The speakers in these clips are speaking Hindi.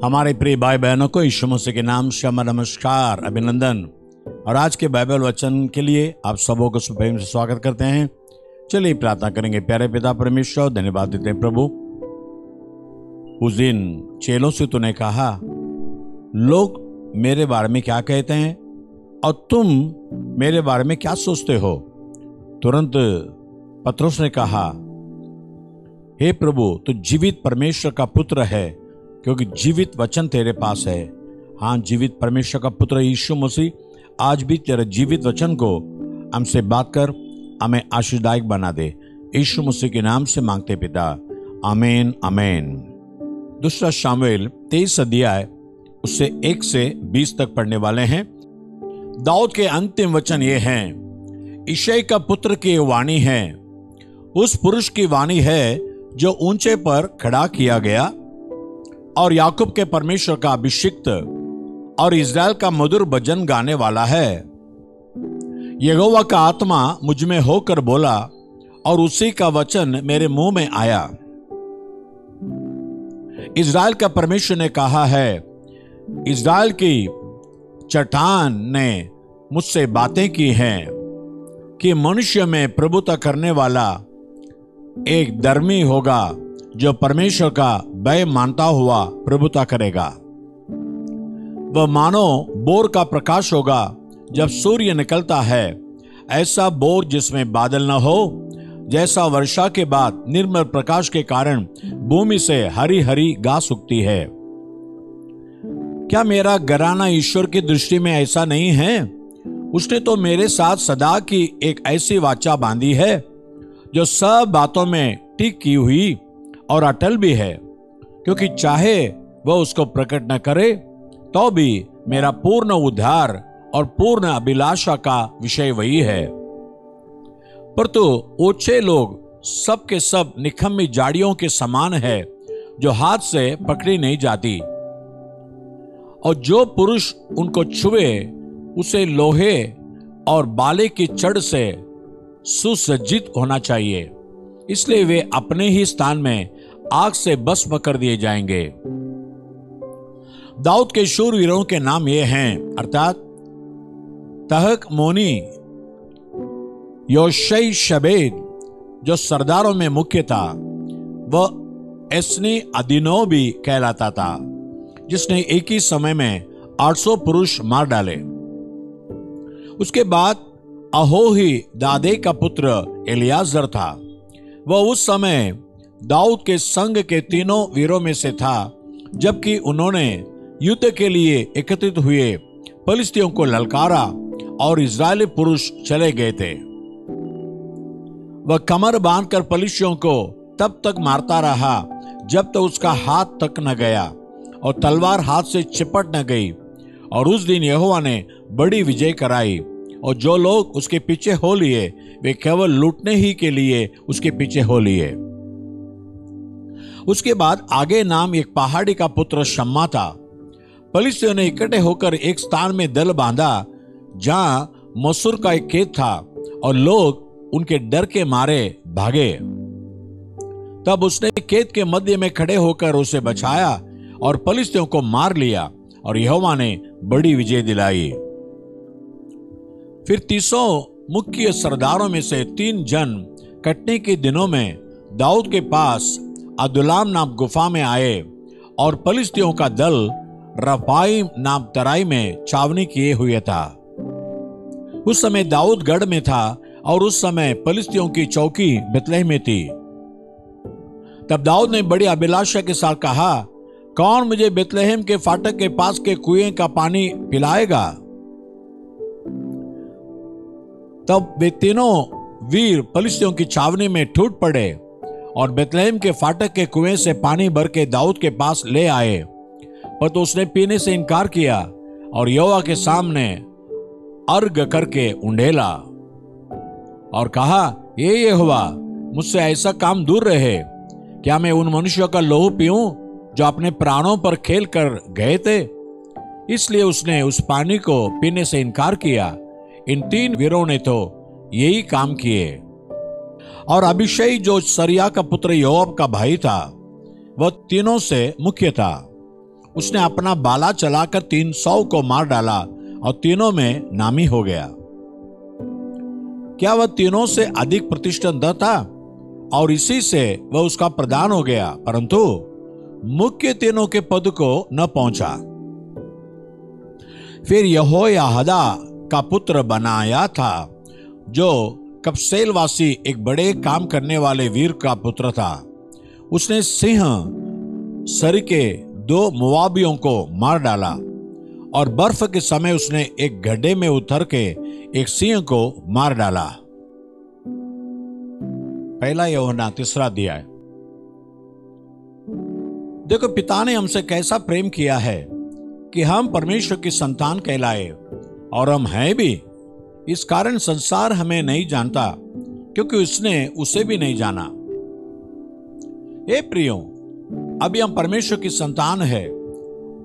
हमारे प्रिय भाई बहनों को यीशु मसीह के नाम से हमारा नमस्कार, अभिनंदन। और आज के बाइबल वचन के लिए आप सबों को प्रेम से स्वागत करते हैं। चलिए प्रार्थना करेंगे। प्यारे पिता परमेश्वर, धन्यवाद देते हैं प्रभु। उस दिन चेलों से तूने कहा, लोग मेरे बारे में क्या कहते हैं और तुम मेरे बारे में क्या सोचते हो। तुरंत पतरस ने कहा, हे प्रभु, तू जीवित परमेश्वर का पुत्र है, क्योंकि जीवित वचन तेरे पास है। हाँ, जीवित परमेश्वर का पुत्र यीशु मसीह, आज भी तेरे जीवित वचन को हमसे बात कर हमें आशीषदायक बना दे। यीशु मसीह के नाम से मांगते पिता, आमीन आमीन। दूसरा शामुएल 23 अध्याय उससे 1 से 20 तक पढ़ने वाले हैं। दाऊद के अंतिम वचन ये हैं, यिशै का पुत्र की वाणी है, उस पुरुष की वाणी है जो ऊंचे पर खड़ा किया गया और याकूब के परमेश्वर का अभिषिक्त और इज़राइल का मधुर भजन गाने वाला है। यहोवा का आत्मा मुझ में होकर बोला और उसी का वचन मेरे मुंह में आया। इज़राइल का परमेश्वर ने कहा है, इज़राइल की चट्टान ने मुझसे बातें की हैं कि मनुष्य में प्रभुता करने वाला एक धर्मी होगा जो परमेश्वर का भय मानता हुआ प्रभुता करेगा। वह मानो बोर का प्रकाश होगा जब सूर्य निकलता है, ऐसा बोर जिसमें बादल न हो, जैसा वर्षा के बाद निर्मल प्रकाश के कारण भूमि से हरी हरी घास उगती है। क्या मेरा घराना ईश्वर की दृष्टि में ऐसा नहीं है? उसने तो मेरे साथ सदा की एक ऐसी वाचा बांधी है जो सब बातों में टिक की हुई और अटल भी है, क्योंकि चाहे वह उसको प्रकट न करे तो भी मेरा पूर्ण उद्धार और पूर्ण अभिलाषा का विषय वही है। पर तो ओछे लोग सब के सब निकम्मी झाड़ियों के समान है जो हाथ से पकड़ी नहीं जाती, और जो पुरुष उनको छुए उसे लोहे और बाले की चढ़ से सुसज्जित होना चाहिए, इसलिए वे अपने ही स्थान में आग से भस्म कर दिए जाएंगे। दाऊद के शूरवीरों के नाम ये हैं, अर्थात तहकमोनी, योशै शबेद जो सरदारों में मुख्य था, वह एस्नी अदीनो भी कहलाता था, जिसने एक ही समय में 800 पुरुष मार डाले। उसके बाद अहोही दादे का पुत्र एलियाजर था। वह उस समय दाऊद के संग के तीनों वीरों में से था, जबकि उन्होंने युद्ध के लिए एकत्रित हुए फलिस्तियों को ललकारा और इज़राइली पुरुष चले गए थे। वह कमर बांधकर फलिस्तियों को तब तक मारता रहा जब तक उसका हाथ तक न गया और तलवार हाथ से चिपट न गई। और उस दिन यहोवा ने बड़ी विजय कराई, और जो लोग उसके पीछे हो लिए वे केवल लूटने ही के लिए उसके पीछे हो लिए। उसके बाद आगे नाम एक पहाड़ी का पुत्र शम्मा था। फलिस्तियों ने इकट्ठे होकर एक स्थान में दल बांधा जहां मसूर का एक खेत था, और लोग उनके डर के मारे भागे। तब उसने खेत के मध्य में खड़े होकर उसे बचाया और फलिस्तियों को मार लिया, और यहोवा ने बड़ी विजय दिलाई। फिर 300 मुख्य सरदारों में से 3 जन कटनी के दिनों में दाऊद के पास अदुल्लाम नाम गुफा में आए, और फलिस्तियों का दल रफाइम नाम तराई में छावनी किए हुए था। उस समय दाऊद गढ़ में था, और उस समय फलिस्तियों की चौकी बेतलेहम में थी। तब दाऊद ने बड़ी अभिलाषा के साथ कहा, कौन मुझे बेतलेहम के फाटक के पास के कुएं का पानी पिलाएगा? तब वे तीनों वीर फलिस्तियों की छावनी में टूट पड़े और बेतलेहम के फाटक के कुएं से पानी भर के दाऊद के पास ले आए, पर तो उसने पीने से इनकार किया और यहोवा के सामने अर्घ करके उंडेला और कहा, ये यहोवा, मुझसे ऐसा काम दूर रहे। क्या मैं उन मनुष्यों का लहू पीऊं जो अपने प्राणों पर खेल कर गए थे? इसलिए उसने उस पानी को पीने से इनकार किया। इन 3 वीरों ने तो यही काम किए। और अभिषै जो सरिया का पुत्र योआब का भाई था, वह तीनों से मुख्य था। उसने अपना बाला चलाकर 300 को मार डाला और तीनों में नामी हो गया। क्या वह तीनों से अधिक प्रतिष्ठित था और इसी से वह उसका प्रधान हो गया, परंतु मुख्य तीनों के पद को न पहुंचा। फिर यहोयादा का पुत्र बनाया था, जो कपसेलवासी एक बड़े काम करने वाले वीर का पुत्र था। उसने सिंह सर के 2 मोआबियों को मार डाला और बर्फ के समय उसने एक गड्ढे में उतर के एक सिंह को मार डाला। पहला यूहन्ना 3 अध्याय। देखो, पिता ने हमसे कैसा प्रेम किया है कि हम परमेश्वर की संतान कहलाए, और हम हैं भी। इस कारण संसार हमें नहीं जानता, क्योंकि उसने उसे भी नहीं जाना। हे प्रियो, अभी हम परमेश्वर की संतान है,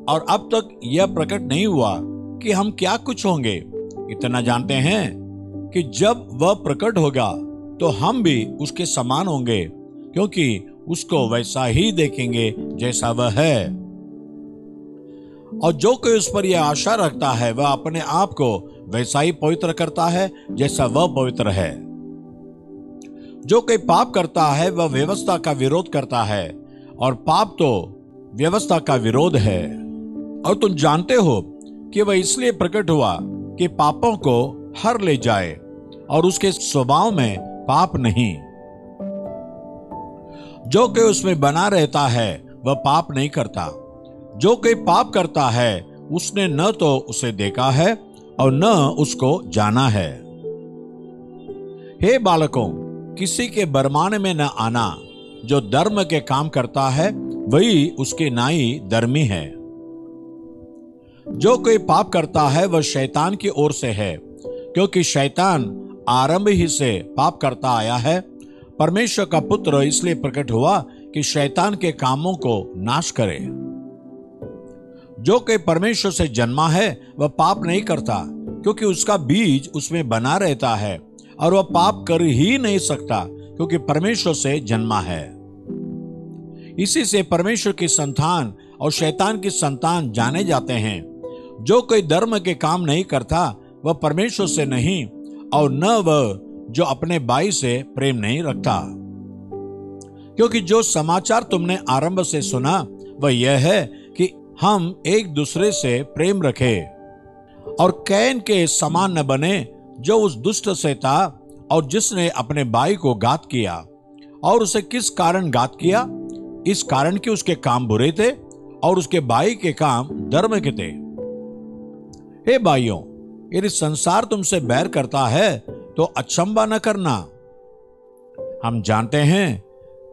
और अब तक यह प्रकट नहीं हुआ कि हम क्या कुछ होंगे। इतना जानते हैं कि जब वह प्रकट होगा तो हम भी उसके समान होंगे, क्योंकि उसको वैसा ही देखेंगे जैसा वह है। और जो कोई उस पर यह आशा रखता है, वह अपने आप को वैसा ही पवित्र करता है जैसा वह पवित्र है। जो कोई पाप करता है, वह व्यवस्था का विरोध करता है, और पाप तो व्यवस्था का विरोध है। और तुम जानते हो कि वह इसलिए प्रकट हुआ कि पापों को हर ले जाए, और उसके स्वभाव में पाप नहीं। जो कोई उसमें बना रहता है, वह पाप नहीं करता। जो कोई पाप करता है, उसने न तो उसे देखा है और न उसको जाना है। हे बालकों, किसी के बरमाने में न आना। जो धर्म के काम करता है, वही उसके नाई धर्मी है। जो कोई पाप करता है, वह शैतान की ओर से है, क्योंकि शैतान आरंभ ही से पाप करता आया है। परमेश्वर का पुत्र इसलिए प्रकट हुआ कि शैतान के कामों को नाश करे। जो कोई परमेश्वर से जन्मा है, वह पाप नहीं करता, क्योंकि उसका बीज उसमें बना रहता है, और वह पाप कर ही नहीं सकता, क्योंकि परमेश्वर से जन्मा है। इसी से परमेश्वर की संतान और शैतान की संतान जाने जाते हैं। जो कोई धर्म के काम नहीं करता, वह परमेश्वर से नहीं, और न वह जो अपने भाई से प्रेम नहीं रखता। क्योंकि जो समाचार तुमने आरंभ से सुना, वह यह है कि हम एक दूसरे से प्रेम रखें, और कैन के समान न बने, जो उस दुष्ट से था और जिसने अपने भाई को घात किया। और उसे किस कारण घात किया? इस कारण कि उसके काम बुरे थे और उसके भाई के काम धर्म के थे। हे भाइयों, यदि संसार तुमसे बैर करता है तो अचंभा न करना। हम जानते हैं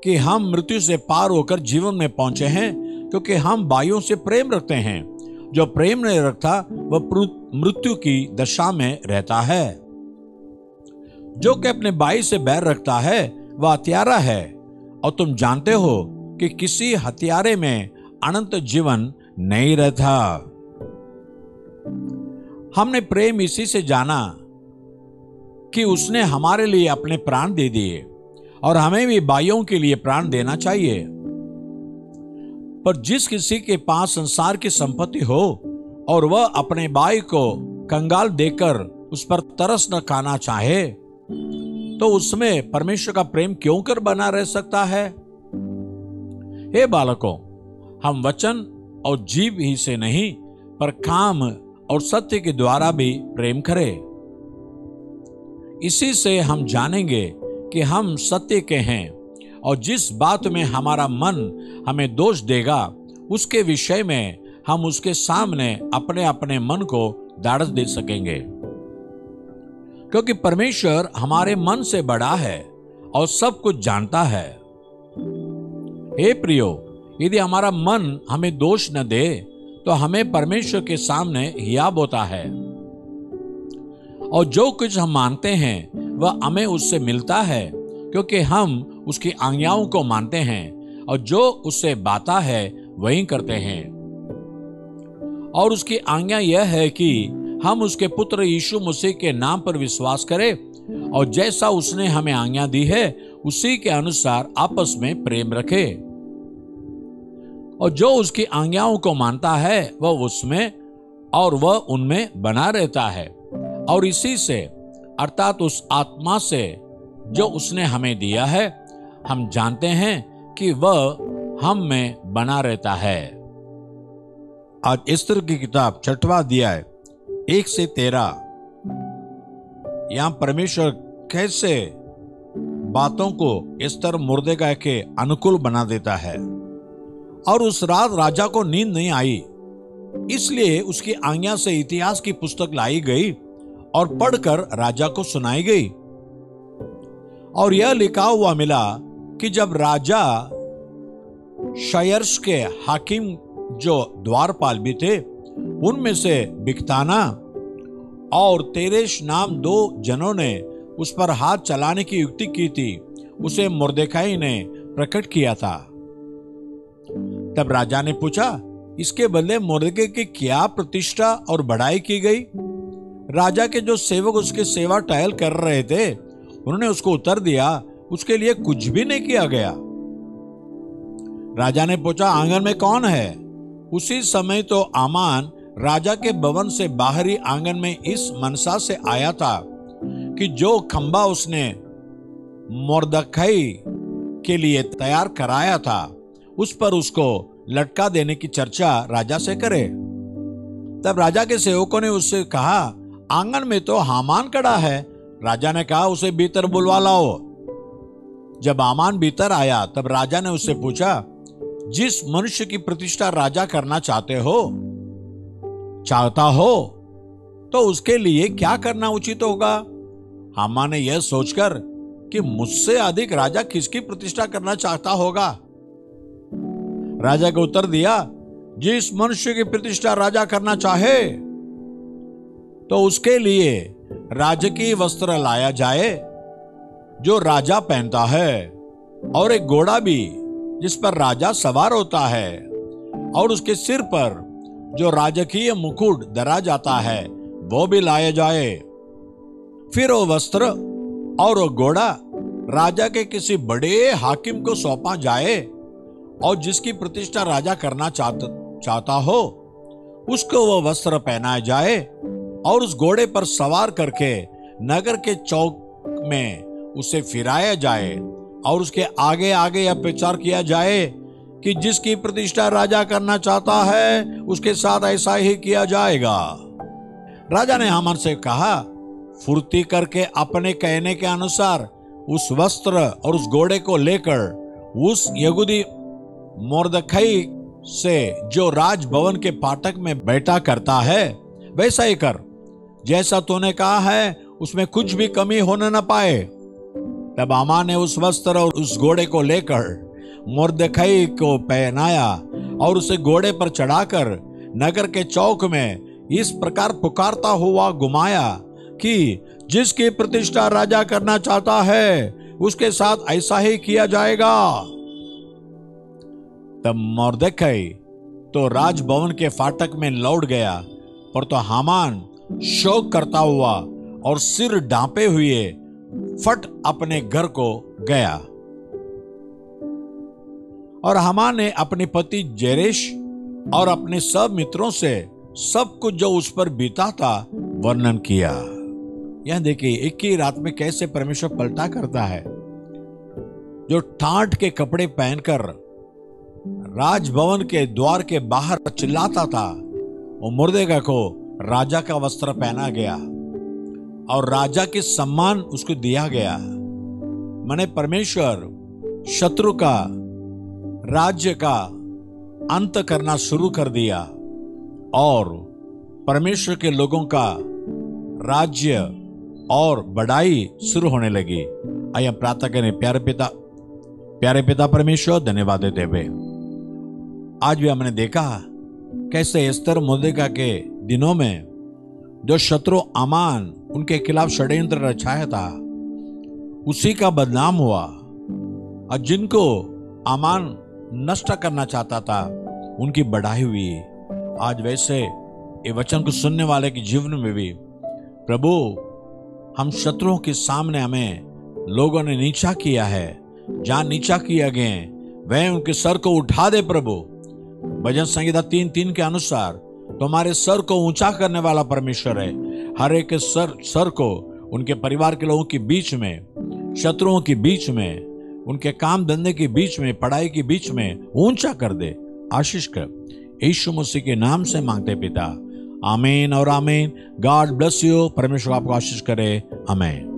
कि हम मृत्यु से पार होकर जीवन में पहुंचे हैं, क्योंकि हम भाइयों से प्रेम रखते हैं। जो प्रेम नहीं रखता, वह मृत्यु की दशा में रहता है। जो कि अपने भाई से बैर रखता है, वह हत्यारा है, और तुम जानते हो कि किसी हत्यारे में अनंत जीवन नहीं रहता। हमने प्रेम इसी से जाना कि उसने हमारे लिए अपने प्राण दे दिए, और हमें भी भाइयों के लिए प्राण देना चाहिए। पर जिस किसी के पास संसार की संपत्ति हो और वह अपने भाई को कंगाल देकर उस पर तरस न खाना चाहे, तो उसमें परमेश्वर का प्रेम क्यों कर बना रह सकता है? हे बालकों, हम वचन और जीव ही से नहीं, पर काम और सत्य के द्वारा भी प्रेम करें। इसी से हम जानेंगे कि हम सत्य के हैं, और जिस बात में हमारा मन हमें दोष देगा, उसके विषय में हम उसके सामने अपने अपने मन को ढाढ़स दे सकेंगे। क्योंकि परमेश्वर हमारे मन से बड़ा है और सब कुछ जानता है। हे प्रियो, यदि हमारा मन हमें दोष न दे, तो हमें परमेश्वर के सामने हियाब होता है, और जो कुछ हम मानते हैं वह हमें उससे मिलता है, क्योंकि हम उसकी आज्ञाओं को मानते हैं, और जो उससे बाता है वही करते हैं। और उसकी आज्ञा यह है कि हम उसके पुत्र यीशु मसीह के नाम पर विश्वास करें, और जैसा उसने हमें आज्ञा दी है उसी के अनुसार आपस में प्रेम रखें। और जो उसकी आज्ञाओं को मानता है वह उसमें और वह उनमें बना रहता है। और इसी से अर्थात उस आत्मा से जो उसने हमें दिया है हम जानते हैं कि वह हम में बना रहता है। आज एस्तर की किताब 6वां अध्याय 1 से 13, यहां परमेश्वर कैसे बातों को एस्तर मुर्देकाई के अनुकूल बना देता है। और उस रात राजा को नींद नहीं आई, इसलिए उसकी आज्ञा से इतिहास की पुस्तक लाई गई और पढ़कर राजा को सुनाई गई। और यह लिखा हुआ मिला कि जब राजा शयर्स के हाकिम जो द्वारपाल भी थे उनमें से बिकताना और तेरेश नाम 2 जनों ने उस पर हाथ चलाने की युक्ति की थी, उसे मुर्देकाई ने प्रकट किया था। तब राजा ने पूछा, इसके बदले मुर्देकाई की क्या प्रतिष्ठा और बढ़ाई की गई? राजा के जो सेवक उसकी सेवा टहल कर रहे थे उन्होंने उसको उत्तर दिया, उसके लिए कुछ भी नहीं किया गया। राजा ने पूछा, आंगन में कौन है? उसी समय तो आमान राजा के भवन से बाहरी आंगन में इस मनसा से आया था कि जो खंबा उसने मुर्देकाई के लिए तैयार कराया था उस पर उसको लटका देने की चर्चा राजा से करे। तब राजा के सेवकों ने उससे कहा, आंगन में तो हामान खड़ा है। राजा ने कहा, उसे भीतर बुलवा लाओ। जब हामान भीतर आया तब राजा ने उससे पूछा, जिस मनुष्य की प्रतिष्ठा राजा करना चाहता हो तो उसके लिए क्या करना उचित होगा? हामान ने यह सोचकर कि मुझसे अधिक राजा किसकी प्रतिष्ठा करना चाहता होगा, राजा को उत्तर दिया, जिस मनुष्य की प्रतिष्ठा राजा करना चाहे तो उसके लिए राजकीय वस्त्र लाया जाए जो राजा पहनता है, और एक घोड़ा भी जिस पर राजा सवार होता है, और उसके सिर पर जो राजकीय मुकुट धरा जाता है वो भी लाया जाए। फिर वो वस्त्र और वो घोड़ा राजा के किसी बड़े हाकिम को सौंपा जाए, और जिसकी प्रतिष्ठा राजा करना चाहता हो उसको वो वस्त्र पहनाया जाए, और उस घोड़े पर सवार करके नगर के चौक में उसे फिराया जाए, और उसके आगे आगे यह प्रचार किया जाए कि जिसकी प्रतिष्ठा राजा करना चाहता है उसके साथ ऐसा ही किया जाएगा। राजा ने हामान से कहा, फुर्ती करके अपने कहने के अनुसार उस वस्त्र और उस घोड़े को लेकर उस यहूदी मुर्देकाई से जो राजभवन के फाटक में बैठा करता है वैसा ही कर, जैसा तूने कहा है उसमें कुछ भी कमी होने न पाए। तब हामान ने उस वस्त्र और उस घोड़े को लेकर मुर्देकाई को पहनाया और उसे घोड़े पर चढ़ाकर नगर के चौक में इस प्रकार पुकारता हुआ घुमाया कि जिसकी प्रतिष्ठा राजा करना चाहता है उसके साथ ऐसा ही किया जाएगा। तब मुर्देकाई तो राजभवन के फाटक में लौट गया, पर तो हामान शोक करता हुआ और सिर ढांपे हुए फट अपने घर को गया। और हामान ने अपने पति जेरेश और अपने सब मित्रों से सब कुछ जो उस पर बीता था वर्णन किया। यह देखिए, एक ही रात में कैसे परमेश्वर पलटा करता है। जो ठाठ के कपड़े पहनकर राजभवन के द्वार के बाहर चिल्लाता था, वो मुर्देकाई को राजा का वस्त्र पहना गया और राजा के सम्मान उसको दिया गया। माने परमेश्वर शत्रु का राज्य का अंत करना शुरू कर दिया और परमेश्वर के लोगों का राज्य और बढ़ाई शुरू होने लगी। आइए प्रार्थना करें। प्यारे पिता परमेश्वर, धन्यवाद देते हुए आज भी हमने देखा कैसे एस्तर मुर्देकाई के दिनों में जो शत्रु हामान उनके खिलाफ षड्यंत्र रचाया था उसी का बदनाम हुआ, और जिनको हामान नष्ट करना चाहता था उनकी बढ़ाई हुई। आज वैसे ये वचन को सुनने वाले के जीवन में भी प्रभु, हम शत्रुओं के सामने हमें लोगों ने नीचा किया है, जहां नीचा किया गए वह उनके सर को उठा दे प्रभु। भजन संहिता 3:3 के अनुसार तुम्हारे सर को ऊंचा करने वाला परमेश्वर है। हर एक के सर को उनके परिवार के लोगों के बीच में, शत्रुओं के बीच में, उनके काम धंधे के बीच में, पढ़ाई के बीच में ऊंचा कर दे, आशीष कर। यीशु मसीह के नाम से मांगते पिता, आमीन और आमीन। God bless you. परमेश्वर आपको आशीष करे। आमीन।